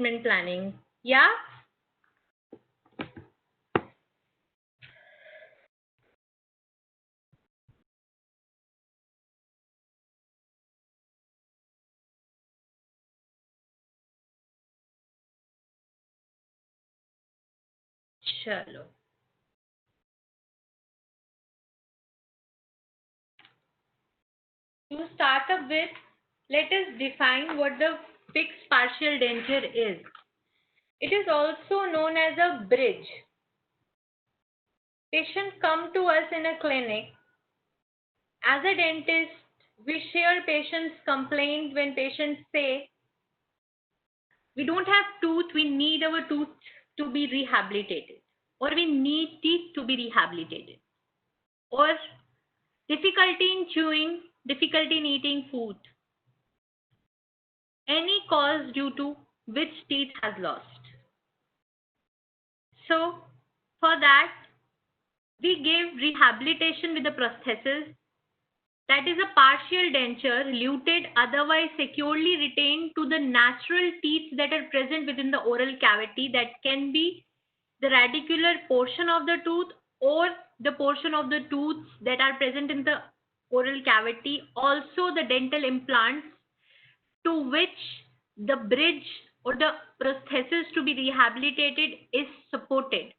treatment planning. Yeah? Chalo. To start up with, let us define what the fixed partial denture is. It is also known as a bridge. Patients come to us in a clinic. As a dentist, we share patients' complaints when patients say, we don't have tooth, we need our tooth to be rehabilitated, or we need teeth to be rehabilitated, or difficulty in chewing, difficulty in eating food, any cause due to which teeth has lost. So, for that, we give rehabilitation with the prosthesis, that is a partial denture, luted, otherwise securely retained to the natural teeth that are present within the oral cavity. That can be the radicular portion of the tooth or the portion of the tooth that are present in the oral cavity. Also the dental implants to which the bridge or the prosthesis to be rehabilitated is supported.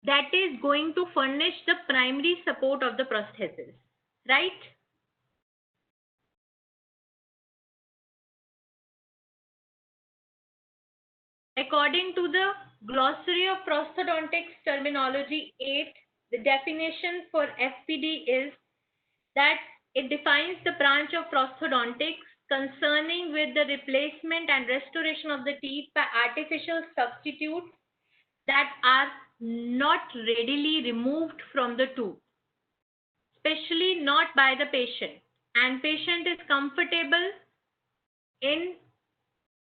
That is going to furnish the primary support of the prosthesis, right? According to the Glossary of Prosthodontics Terminology 8, the definition for FPD is that it defines the branch of prosthodontics concerning with the replacement and restoration of the teeth by artificial substitutes that are not readily removed from the tooth, especially not by the patient, and patient is comfortable in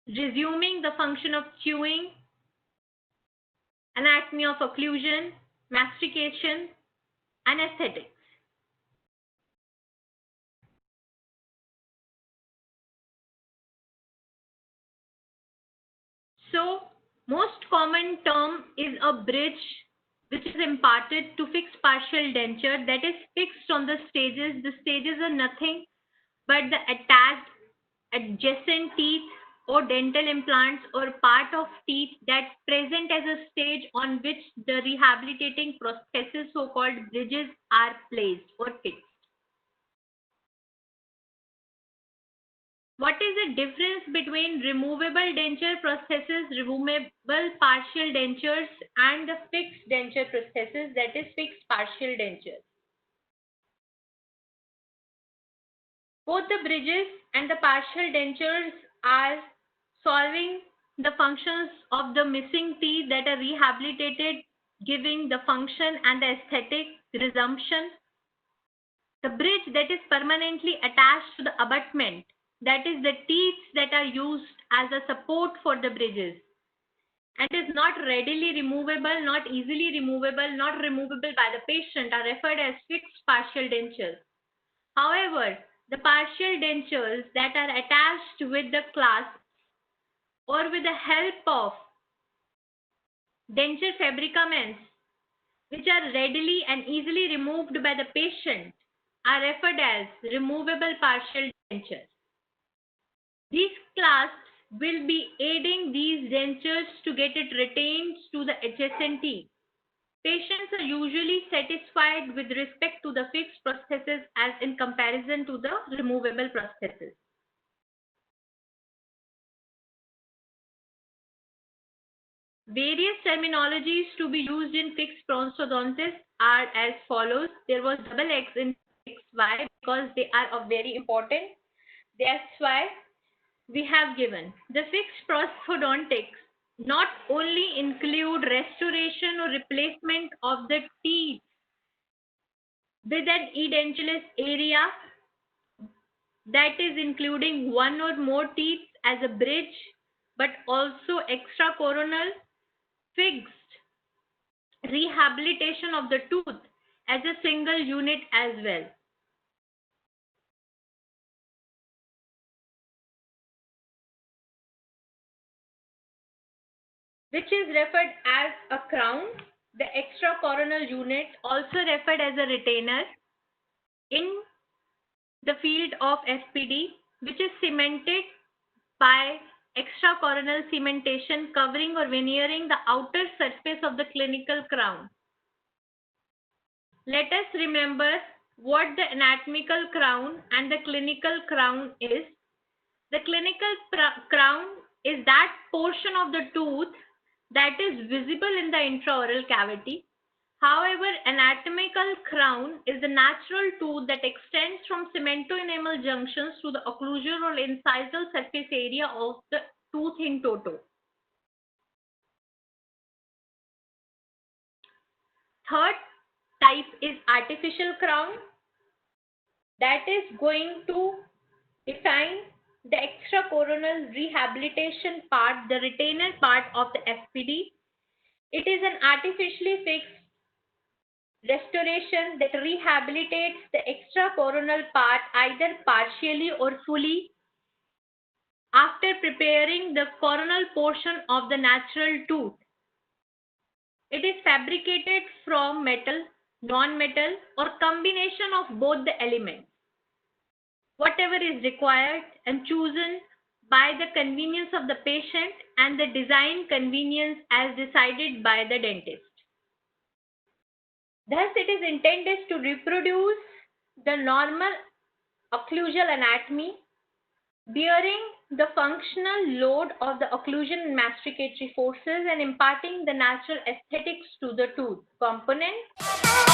resuming the function of chewing, anatomy of occlusion, mastication, and aesthetics. So, most common term is a bridge which is imparted to fixed partial denture, that is fixed on the stages. The stages are nothing but the attached adjacent teeth or dental implants or part of teeth that present as a stage on which the rehabilitating prosthesis, so-called bridges, are placed or fixed. What is the difference between removable denture prosthesis, removable partial dentures, and the fixed denture prosthesis, that is fixed partial dentures? Both the bridges and the partial dentures are solving the functions of the missing teeth that are rehabilitated, giving the function and the aesthetic resumption. The bridge that is permanently attached to the abutment, that is the teeth that are used as a support for the bridges, and is not readily removable, not easily removable, not removable by the patient, are referred as fixed partial dentures. However, the partial dentures that are attached with the clasp or with the help of denture fabricaments, which are readily and easily removed by the patient, are referred as removable partial dentures. These clasps will be aiding these dentures to get it retained to the adjacent teeth. Patients are usually satisfied with respect to the fixed prosthesis as in comparison to the removable prosthesis. Various terminologies to be used in fixed prosthodontics are as follows. There was double X in fixed. Why? Because they are very important. That's why we have given the fixed prosthodontics not only include restoration or replacement of the teeth with an edentulous area, that is including one or more teeth as a bridge, but also extracoronal fixed rehabilitation of the tooth as a single unit as well. which is referred as a crown. The extracoronal unit, also referred as a retainer, in the field of FPD, which is cemented by extracoronal cementation covering or veneering the outer surface of the clinical crown. Let us remember what the anatomical crown and the clinical crown is. The clinical crown is that portion of the tooth that is visible in the intraoral cavity. However, anatomical crown is the natural tooth that extends from cemento-enamel junctions to the occlusal or incisal surface area of the tooth in toto. Third type is artificial crown. That is going to define the extracoronal rehabilitation part, the retainer part of the FPD. It is an artificially fixed restoration that rehabilitates the extracoronal part either partially or fully after preparing the coronal portion of the natural tooth. It is fabricated from metal, non-metal, or combination of both the elements, whatever is required and chosen by the convenience of the patient and the design convenience as decided by the dentist. Thus, it is intended to reproduce the normal occlusal anatomy, bearing the functional load of the occlusion and masticatory forces and imparting the natural aesthetics to the tooth component.